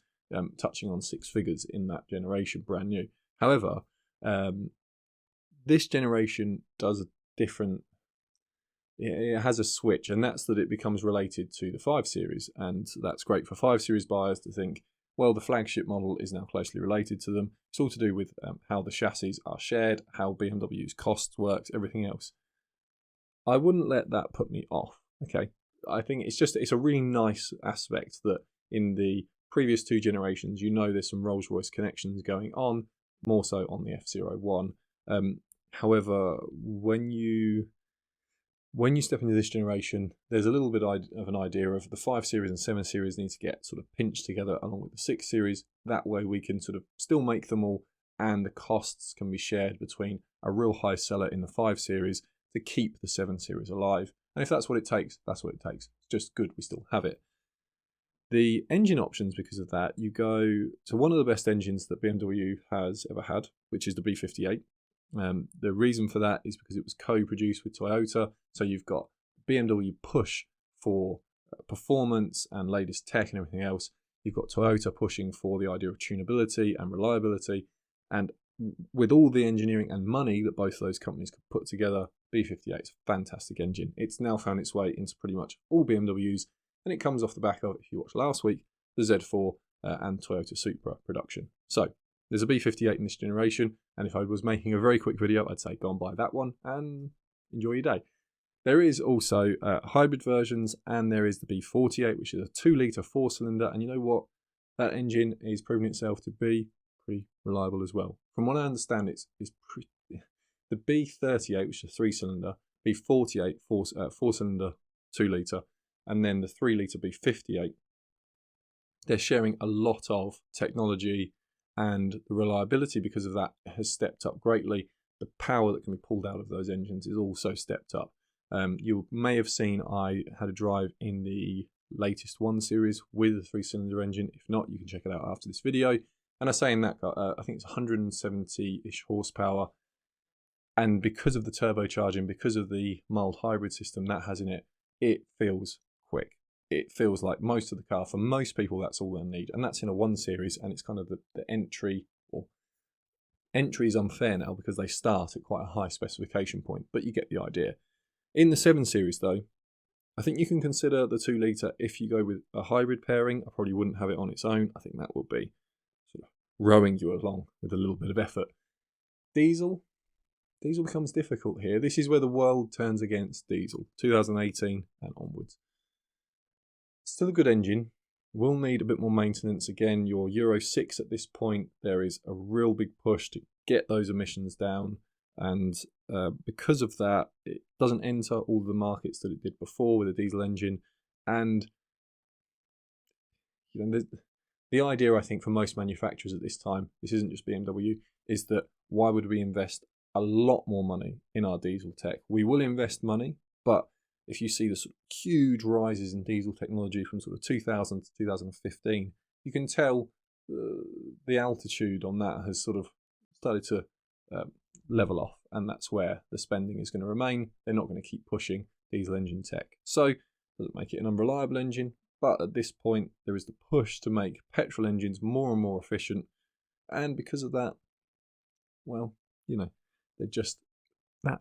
A: touching on 6 figures in that generation, brand new. However, this generation does a different, it has a switch, and that's that it becomes related to the 5 Series, and that's great for 5 Series buyers to think, well, the flagship model is now closely related to them. It's all to do with how the chassis are shared, how BMW's costs works, everything else. I wouldn't let that put me off, okay? I think it's a really nice aspect that in the previous 2 generations, you know there's some Rolls-Royce connections going on, more so on the F01. However, when you step into this generation, there's a little bit of an idea of the 5 Series and 7 Series need to get sort of pinched together along with the 6 Series. That way we can sort of still make them all, and the costs can be shared between a real high seller in the 5 Series to keep the 7 Series alive. And if that's what it takes, that's what it takes. It's just good we still have it. The engine options, because of that, you go to one of the best engines that BMW has ever had, which is the B58. The reason for that is because it was co-produced with Toyota, so you've got BMW push for performance and latest tech and everything else. You've got Toyota pushing for the idea of tunability and reliability, and with all the engineering and money that both of those companies could put together, B58 is a fantastic engine. It's now found its way into pretty much all BMWs, and it comes off the back of, if you watched last week, the Z4 and Toyota Supra production. So there's a B58 in this generation, and if I was making a very quick video, I'd say go and buy that one and enjoy your day. There is also hybrid versions, and there is the B48, which is a 2-litre 4-cylinder, and you know what? That engine is proving itself to be pretty reliable as well. From what I understand, it's the B38, which is a 3-cylinder, B48 4-cylinder 2-litre, and then the 3-litre B58. They're sharing a lot of technology, and the reliability because of that has stepped up greatly. The power that can be pulled out of those engines is also stepped up. You may have seen I had a drive in the latest 1 Series with a 3-cylinder engine. If not, you can check it out after this video. And I say in that car, I think it's 170-ish horsepower. And because of the turbocharging, because of the mild hybrid system that has in it, it feels quick. It feels like most of the car, for most people, that's all they need. And that's in a 1 Series, and it's kind of the entry, or entry is unfair now because they start at quite a high specification point, but you get the idea. In the 7 Series, though, I think you can consider the 2-litre if you go with a hybrid pairing. I probably wouldn't have it on its own. I think that will be sort of rowing you along with a little bit of effort. Diesel becomes difficult here. This is where the world turns against diesel, 2018 and onwards. Still a good engine, will need a bit more maintenance. Again, your Euro 6 at this point, there is a real big push to get those emissions down, and because of that, it doesn't enter all the markets that it did before with a diesel engine. And you know, the idea, I think, for most manufacturers at this time, this isn't just BMW, is that why would we invest a lot more money in our diesel tech? We will invest money, but if you see the sort of huge rises in diesel technology from sort of 2000 to 2015, you can tell the altitude on that has sort of started to level off, and that's where the spending is going to remain. They're not going to keep pushing diesel engine tech. So doesn't make it an unreliable engine, but at this point there is the push to make petrol engines more and more efficient, and because of that, well, you know, they're just that,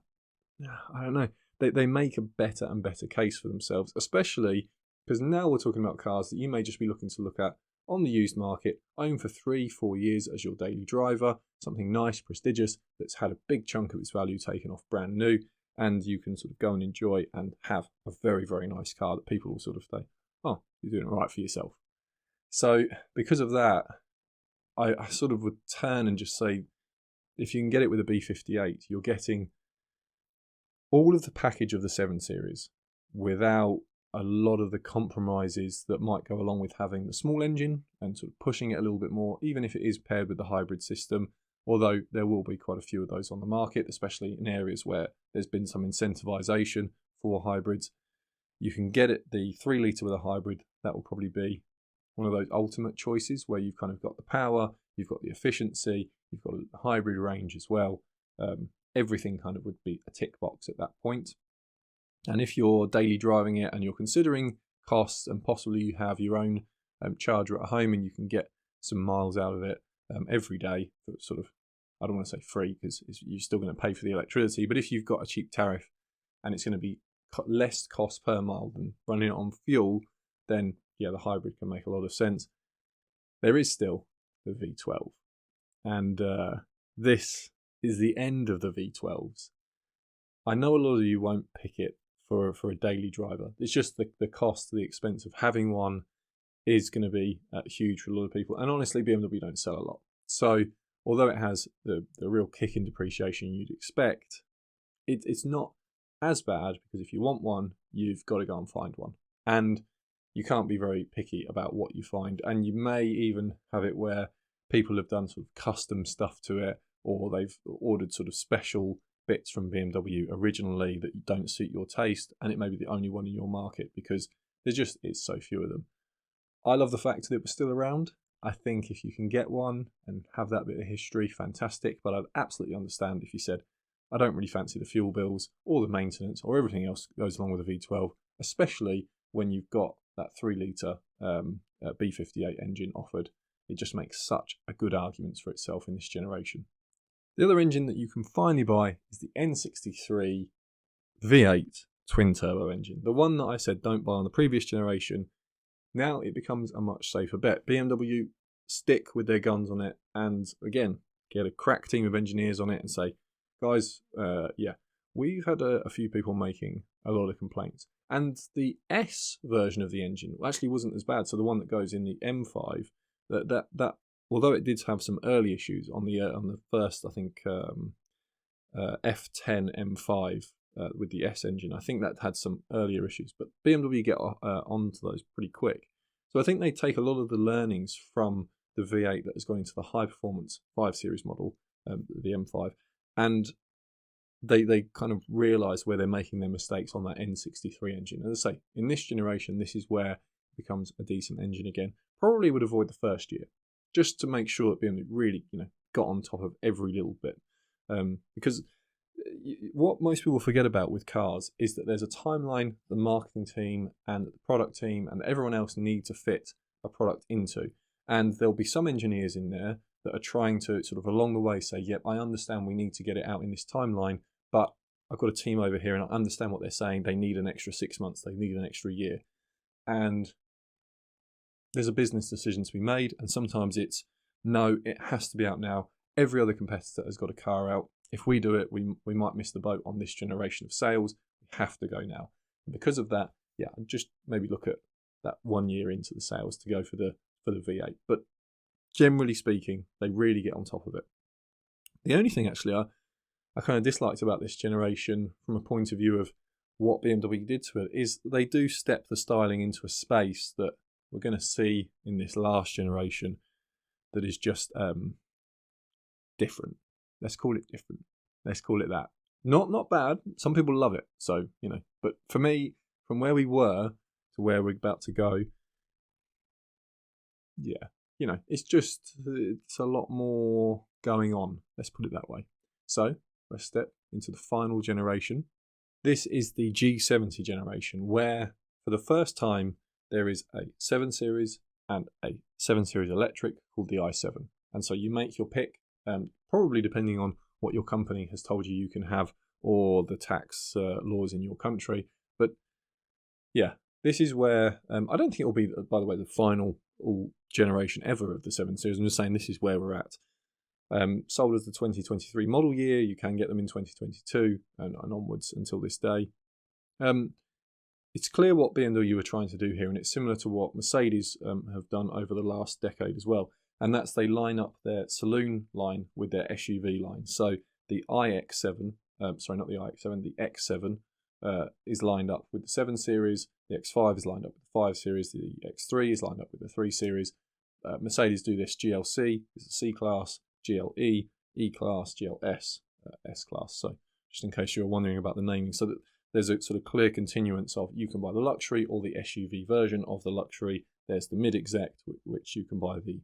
A: I don't know, they make a better and better case for themselves, especially because now we're talking about cars that you may just be looking to look at on the used market, own for 3-4 years as your daily driver, something nice, prestigious, that's had a big chunk of its value taken off brand new, and you can sort of go and enjoy and have a very, very nice car that people will sort of say, oh, you're doing it right for yourself. So because of that, I sort of would turn and just say, if you can get it with a B58, you're getting all of the package of the 7 Series without a lot of the compromises that might go along with having the small engine and sort of pushing it a little bit more, even if it is paired with the hybrid system, although there will be quite a few of those on the market, especially in areas where there's been some incentivization for hybrids. You can get it, the 3 litre with a hybrid, that will probably be one of those ultimate choices where you've kind of got the power, you've got the efficiency, you've got a hybrid range as well. Everything kind of would be a tick box at that point. And if you're daily driving it and you're considering costs, and possibly you have your own charger at home and you can get some miles out of it every day, for sort of, I don't want to say free because you're still going to pay for the electricity, but if you've got a cheap tariff and it's going to be less cost per mile than running it on fuel, then yeah, the hybrid can make a lot of sense. There is still the V12, and this is the end of the V12s. I know a lot of you won't pick it for a daily driver. It's just the cost, the expense of having one is going to be huge for a lot of people. And honestly, BMW don't sell a lot. So although it has the real kick in depreciation you'd expect, it's not as bad, because if you want one, you've got to go and find one. And you can't be very picky about what you find. And you may even have it where people have done sort of custom stuff to it, or they've ordered sort of special bits from BMW originally that don't suit your taste, and it may be the only one in your market because there's just so few of them. I love the fact that it was still around. I think if you can get one and have that bit of history, fantastic, but I'd absolutely understand if you said, I don't really fancy the fuel bills or the maintenance or everything else that goes along with a V12, especially when you've got that 3 litre B58 engine offered. It just makes such a good argument for itself in this generation. The other engine that you can finally buy is the N63 V8 twin turbo engine. The one that I said don't buy on the previous generation. Now it becomes a much safer bet. BMW stick with their guns on it, and again, get a crack team of engineers on it and say, guys, yeah, we've had a few people making a lot of complaints. And the S version of the engine actually wasn't as bad. So the one that goes in the M5, that although it did have some early issues on the first, I think, F10 M5 with the S engine, I think that had some earlier issues, but BMW get onto those pretty quick. So I think they take a lot of the learnings from the V8 that has gone into the high performance 5 Series model, the M5, and they kind of realise where they're making their mistakes on that N63 engine. As I say, in this generation, this is where it becomes a decent engine again. Probably would avoid the first year, just to make sure that BMW really, got on top of every little bit. Because what most people forget about with cars is that there's a timeline the marketing team and the product team and everyone else need to fit a product into. And there'll be some engineers in there that are trying to sort of along the way say, yep, I understand we need to get it out in this timeline, but I've got a team over here and I understand what they're saying. They need an extra 6 months. They need an extra year. And there's a business decision to be made. And sometimes it's, no, it has to be out now. Every other competitor has got a car out. If we do it, we might miss the boat on this generation of sales. We have to go now. And because of that, yeah, just maybe look at that 1 year into the sales to go for the V8. But generally speaking, they really get on top of it. The only thing actually I kind of disliked about this generation from a point of view of what BMW did to it is they do step the styling into a space that we're going to see in this last generation that is just different. Let's call it different. Let's call it that. Not bad. Some people love it. So, you know, but for me, from where we were to where we're about to go, yeah, you know, it's a lot more going on. Let's put it that way. So let's step into the final generation. This is the G70 generation, where for the first time there is a 7 Series and a 7 Series electric called the i7. And so you make your pick, probably depending on what your company has told you can have or the tax laws in your country. But yeah, this is where, I don't think it will be, by the way, the final generation ever of the 7 Series. I'm just saying this is where we're at. Sold as the 2023 model year. You can get them in 2022 and onwards until this day. It's clear what BMW are trying to do here, and it's similar to what Mercedes have done over the last decade as well. And that's they line up their saloon line with their SUV line. So the iX7, sorry, not the iX7, the X7 is lined up with the 7 Series. The X5 is lined up with the 5 Series. The X3 is lined up with the 3 Series. Mercedes do this GLC, is a C-Class, GLE, E-Class, GLS, S-Class. So just in case you're wondering about the naming, so that there's a sort of clear continuance of you can buy the luxury or the SUV version of the luxury. There's the mid-exec, which you can buy the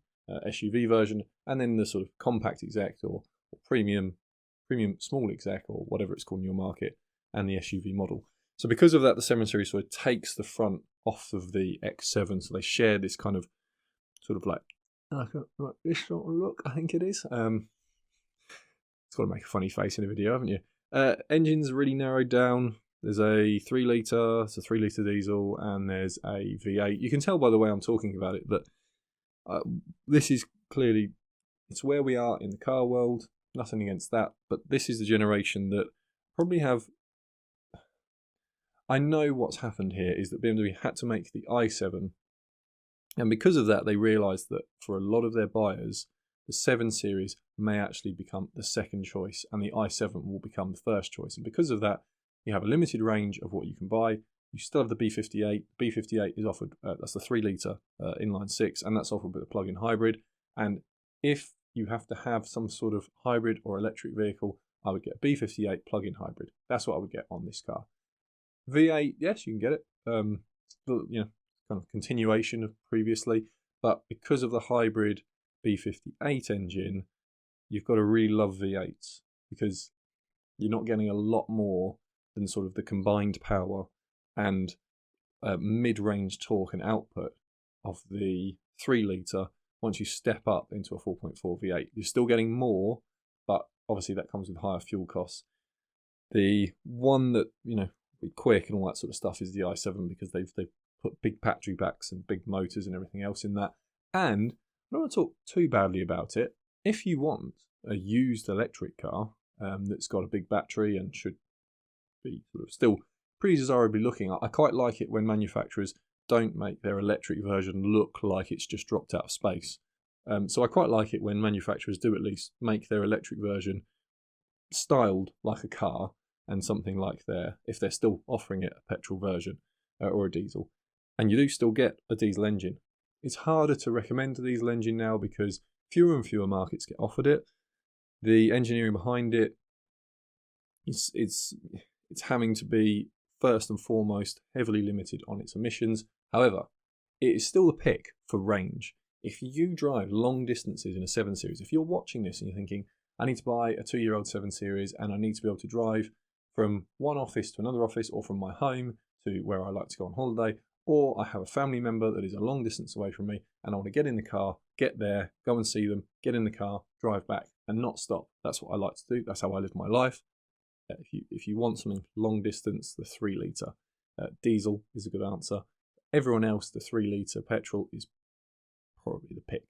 A: SUV version, and then the sort of compact exec or premium small exec or whatever it's called in your market, and the SUV model. So because of that, the 7 Series sort of takes the front off of the X7, so they share this kind of sort of like this sort of look, I think it is. It's got to make a funny face in a video, haven't you? Engines really narrowed down. There's a 3 litre, it's a 3 litre diesel, and there's a V8. You can tell by the way I'm talking about it that this is clearly, it's where we are in the car world. Nothing against that, but this is the generation that probably have. I know what's happened here is that BMW had to make the i7, and because of that, they realised that for a lot of their buyers, the 7 Series may actually become the second choice, and the i7 will become the first choice. And because of that, you have a limited range of what you can buy. You still have the B58. B58 is offered, that's the 3 litre inline 6, and that's offered with a plug-in hybrid. And if you have to have some sort of hybrid or electric vehicle, I would get a B58 plug-in hybrid. That's what I would get on this car. V8, yes, you can get it. You know, kind of continuation of previously, but because of the hybrid B58 engine, you've got to really love V8s because you're not getting a lot more than sort of the combined power and mid-range torque and output of the 3 litre. Once you step up into a 4.4 V8, you're still getting more, but obviously that comes with higher fuel costs. The one that, you know, be quick and all that sort of stuff is the i7 because they've put big battery packs and big motors and everything else in that. And I don't want to talk too badly about it. If you want a used electric car that's got a big battery and should be sort of still pretty desirably looking, I quite like it when manufacturers don't make their electric version look like it's just dropped out of space. So I quite like it when manufacturers do at least make their electric version styled like a car and something like if they're still offering it a petrol version or a diesel. And you do still get a diesel engine. It's harder to recommend a diesel engine now because fewer and fewer markets get offered it. The engineering behind it, it's having to be first and foremost heavily limited on its emissions. However, it is still a pick for range. If you drive long distances in a 7 Series, if you're watching this and you're thinking, I need to buy a 2-year-old 7 Series and I need to be able to drive from one office to another office or from my home to where I like to go on holiday, or I have a family member that is a long distance away from me and I want to get in the car, get there, go and see them, get in the car, drive back and not stop. That's what I like to do. That's how I live my life. If you want something long distance, the 3 litre diesel is a good answer. Everyone else, the 3 litre petrol is probably the pick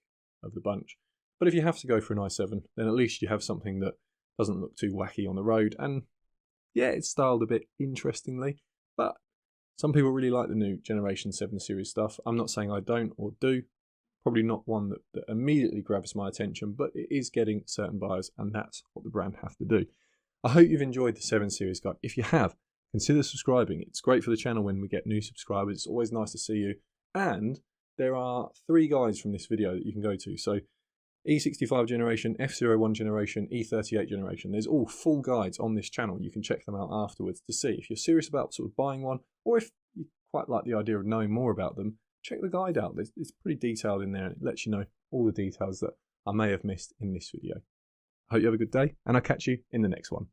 A: of the bunch. But if you have to go for an i7, then at least you have something that doesn't look too wacky on the road. And yeah, it's styled a bit interestingly, but some people really like the new Generation 7 Series stuff. I'm not saying I don't or do. Probably not one that immediately grabs my attention, but it is getting certain buyers, and that's what the brand have to do. I hope you've enjoyed the 7 Series guide. If you have, consider subscribing. It's great for the channel when we get new subscribers. It's always nice to see you. And there are 3 guides from this video that you can go to. So E65 generation, F01 generation, E38 generation. There's all full guides on this channel. You can check them out afterwards to see if you're serious about sort of buying one, or if you quite like the idea of knowing more about them, check the guide out. It's pretty detailed in there, and it lets you know all the details that I may have missed in this video. I hope you have a good day, and I'll catch you in the next one.